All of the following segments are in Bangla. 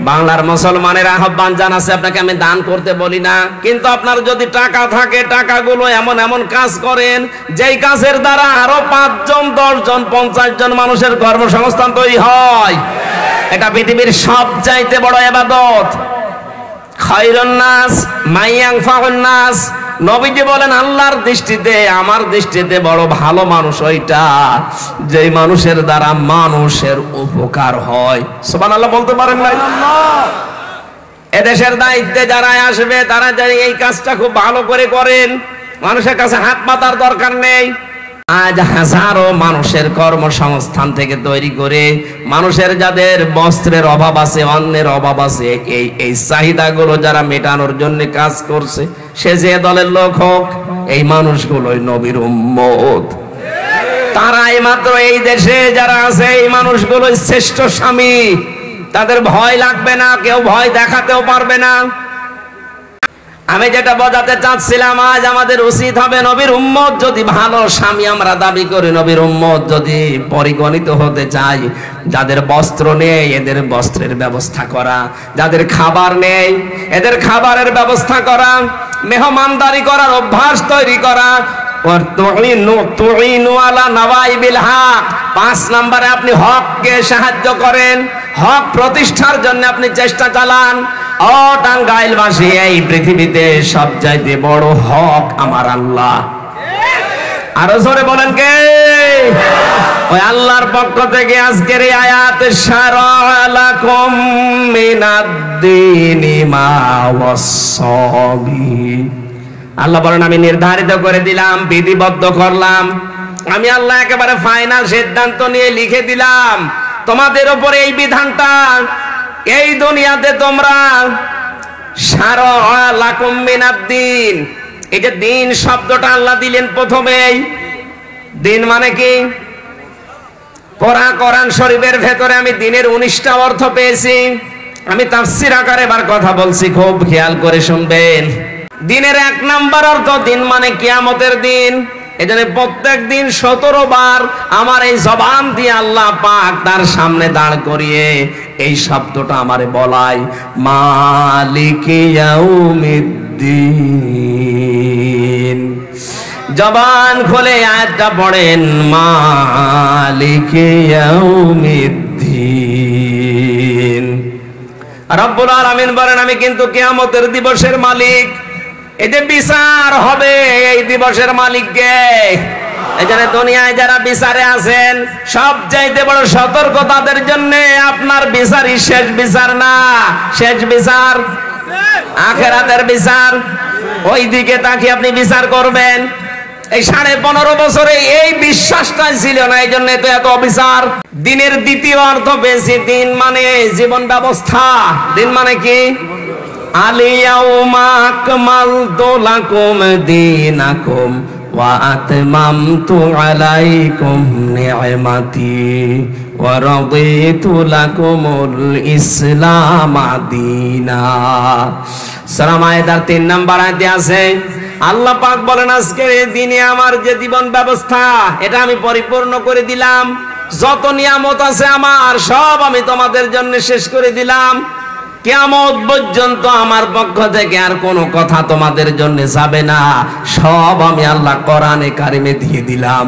বাংলার মুসলমানের আহ্বান জানাচ্ছে, আপনাকে আমি দান করতে বলি না, কিন্তু আপনার যদি টাকা থাকে টাকাগুলো এমন এমন কাজ করেন যেই কাজের দ্বারা আরো 5 জন 10 জন 50 জন মানুষের কর্মসংস্থান তৈরি হয়। এটা পৃথিবীর সবচাইতে বড় ইবাদত। খায়রুন নাস মাইয়ানফাউন নাস, নবীজি বলেন আল্লাহর দৃষ্টিতে, আমার দৃষ্টিতে বড় ভালো মানুষ ওইটা যেই মানুষের দ্বারা মানুষের উপকার হয়। সুবহানাল্লাহ বলতে পারেন না? এদেশের দায়িত্বে যারা আসবে তারা যদি এই কাজটা খুব ভালো করে করেন, মানুষের কাছে হাত পাতার দরকার নেই। আজ হাজারো মানুষের কর্মসংস্থান থেকে তৈরি করে মানুষের যাদের বস্ত্রের অভাব আছে, অন্যের অভাব আছে, এই চাহিদাগুলো যারা মেটানোর জন্য কাজ করছে, সে যে দলের লোক হোক, এই মানুষগুলোই নবীর উম্মত। তারাই মাত্র এই দেশে যারা আছে এই মানুষগুলোই শ্রেষ্ঠ স্বামী। তাদের ভয় লাগবে না, কেউ ভয় দেখাতেও পারবে না। আমি যেটা বোঝাতে চাচ্ছিলাম, আজ আমাদের উচিত হবে নবীর উম্মত যদি ভালো স্বামী আমরা দাবি করি, নবীর উম্মত যদি পরিগণিত হতে চাই, যাদের বস্ত্র নেই এদের বস্ত্রের ব্যবস্থা করা, যাদের খাবার নেই এদের খাবারের ব্যবস্থা করা, মেহমানদারি করার অভ্যাস তৈরি করা। 5 নম্বরে আপনি হককে সাহায্য করেন, হক প্রতিষ্ঠার জন্য আপনি চেষ্টা চালান। ও টাঙ্গাইলবাসী, এই পৃথিবীতে সবচাইতে বড় হক আমার আল্লাহ। আরো জোরে বলেন কে? ওই আল্লাহর পক্ষ থেকে আজকের এই আয়াত, শারা'a লাকুম মিনাদ-দীনি মা ওয়াসাবি। আল্লাহ বলেন আমি নির্ধারিত করে দিলাম, বিধিবদ্ধ করলাম, আমি আল্লাহ একেবারে ফাইনাল সিদ্ধান্ত নিয়ে লিখে দিলাম তোমাদের উপরে এই বিধানটা। এই দুনিয়াতে তোমরা শারা'a লাকুম মিনাদ-দীন, এই যে দিন শব্দটা আল্লাহ দিলেন প্রথমেই, দিন মানে কি? কোরআন শরীফের ভেতরে আমি দিনের 19টা অর্থ পেয়েছি। আমি তাফসীর আকারে এবার কথা বলছি, খুব খেয়াল করে শুনবেন। দিনের 1 নাম্বার অর্থ দিন মানে কিয়ামতের দিন। এজন্য প্রত্যেক দিন 17 বার আমার এই জবান দিয়ে আল্লাহ পাক তার সামনে দাঁড় করিয়ে এই শব্দটা আমারে বলায়, মালিকি ইয়াউমিদ্দিন। জবান খুলে আয়াতটা পড়েন, মালিকি ইয়াউমিদ্দিন। রব্বুল আলামিন বলেন আমি কিন্তু কিয়ামতের দিবসের মালিক। এই যে বিচার হবে এই দিবসের মালিককে। এই জন্য দুনিয়ায় যারা বিচারে আছেন সবচাইতে বড় সতর্ক তাদের জন্য, আপনার বিচারই শেষ বিচার না, শেষ বিচার আখিরাতের বিচার। ওই দিকে তাকিয়ে আপনি বিচার করবেন। এই 15.5 বছরে এই বিশ্বাসটাই ছিল না, এই জন্য তো এত অবিচার। দিনের দ্বিতীয় অর্থ পেয়েছি, দিন মানে জীবন ব্যবস্থা। দিন মানে কি? আলিয়াউমা আকমালতু লাকুম দীনাকুম ওয়া আতমামতু আলাইকুম নি'মাতি ওয়া রাদিতু লাকুমুল ইসলাম দীনা। সূরা মায়েদার 3 নম্বর আয়াতে আছে আল্লাহ পাক বলেন আজকের এই দিনে আমার যে জীবন ব্যবস্থা এটা আমি পরিপূর্ণ করে দিলাম। যত নিয়ামত আছে আমার সব আমি তোমাদের জন্য শেষ করে দিলাম। কিয়ামত পর্যন্ত আমার পক্ষ থেকে আর কোনো কথা তোমাদের জন্য যাবে না, সব আমি আল্লাহ কোরআনে কারিমে দিয়ে দিলাম।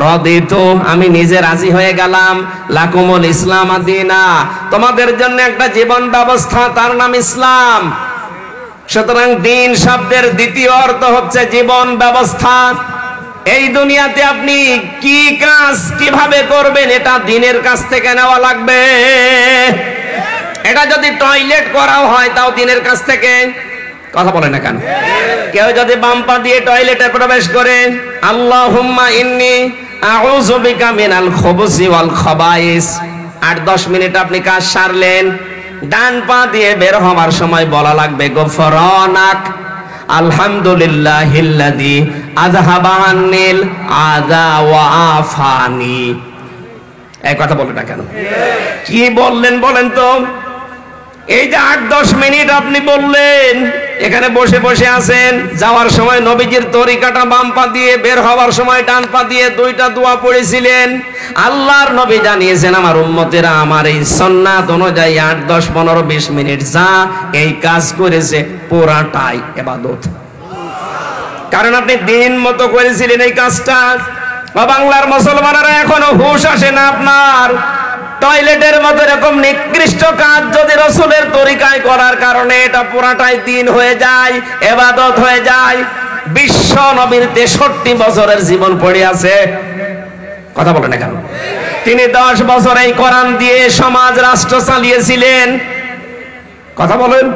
রাদিতু, আমি নিজে রাজি হয়ে গেলাম, লাকুমুল ইসলাম দীনা, তোমাদের জন্য একটা জীবন ব্যবস্থা, তার নাম ইসলাম। সুতরাং দিন শব্দের দ্বিতীয় অর্থ হচ্ছে জীবন ব্যবস্থা। এই দুনিয়াতে আপনি কি কাজ কিভাবে করবেন এটা দিনের কাছ থেকে নেওয়া লাগবে। এটা যদি টয়লেট করাও হয় তাও দিনের কাছ থেকে। কথা বলে না কেন? কেউ যদি বাম পা দিয়ে টয়লেটে প্রবেশ করে, আল্লাহুম্মা ইন্নী আউযু বিকা মিনাল খুবুসি ওয়াল খাবাইস, 8-10 মিনিট আপনি কাজ সারলেন। ডান পা দিয়ে বের হওয়ার সময় বলা লাগবে গফরানাক আলহামদুলিল্লাহিল্লাযী আযহাবা আন্নিল আযা ওয়া আফানি। এই কথা বলে না কেন? কি বললেন বলেন তো? এই যে 8-10 মিনিট আপনি বললেন, এখানে বসে বসে আছেন, যাওয়ার সময় নবীজির তরিকাটা বাম পা দিয়ে, বের হওয়ার সময় ডান পা দিয়ে দুইটা দোয়া পড়েছিলেন। আল্লাহর নবী জানিয়েছেন আমার উম্মতেরা আমার এই সুন্নাত অনুযায়ী 8, 10, 15, 20 মিনিট যা এই কাজ করেছে পুরাটাই ইবাদত। কারণ আপনি দিন মতো করেছিলেন এই কাজটা। বাংলার মুসলমানেরা এখনো হুঁশ আসে না আপনার। টয়লেটের মতো এরকম নিকৃষ্ট কাজ যদি রাসূলের তরিকায় করার কারণে এটা পুরাটাই দিন হয়ে যায়, ইবাদত হয়ে যায়। বিশ্ব নবীর 63 বছরের জীবন পড়ে আছে, কথা বলেন না কেন? তিনি 10 বছর এই কোরআন দিয়ে সমাজ রাষ্ট্র চালিয়েছিলেন, কথা বলেন।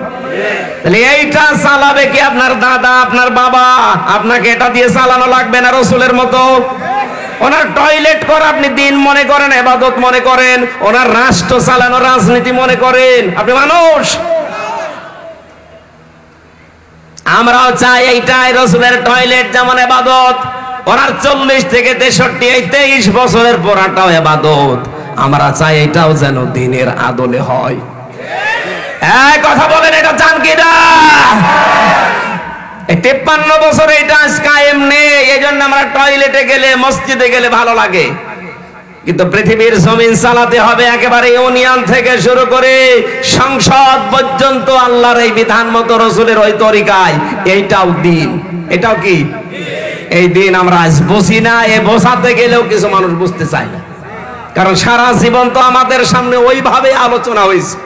তাহলে এইটা চালাবে কি আপনার দাদা, আপনার বাবা? আপনাকে এটা দিয়ে চালানো লাগবে না রাসূলের মতো। ওনার টয়লেট করা আপনি দিন মনে করেন, ইবাদত মনে করেন, ওনার রাষ্ট্র চালানো রাজনীতি মনে করেন। আপনি মানুষ, আমরাও চাই এইটাই রাসূলের টয়লেট যেমন ইবাদত, ওনার 40 থেকে 63 এই 23 বছরের পড়াটাও ইবাদত। আমরা চাই এটাও যেন দিনের আদলে হয়। কথা বলেন, এটা চান কি না? 53 বছর এটা আজ কায়েম নেই, এই জন্য আমরা টয়লেটে গেলে, মসজিদে গেলে ভালো লাগে। কিন্তু পৃথিবীর জমিন চালাতে হবে একেবারে ইউনিয়ন থেকে শুরু করে সংসদ পর্যন্ত আল্লাহর এই বিধান মতো রাসূলের ওই তরিকায়। এইটাও দিন, এটাও কি এই দিন? আমরা আজ বুঝি না, এ বোঝাতে গেলেও কিছু মানুষ বুঝতে চায় না, কারণ সারা জীবন তো আমাদের সামনে ওইভাবে আলোচনা হয়েছে।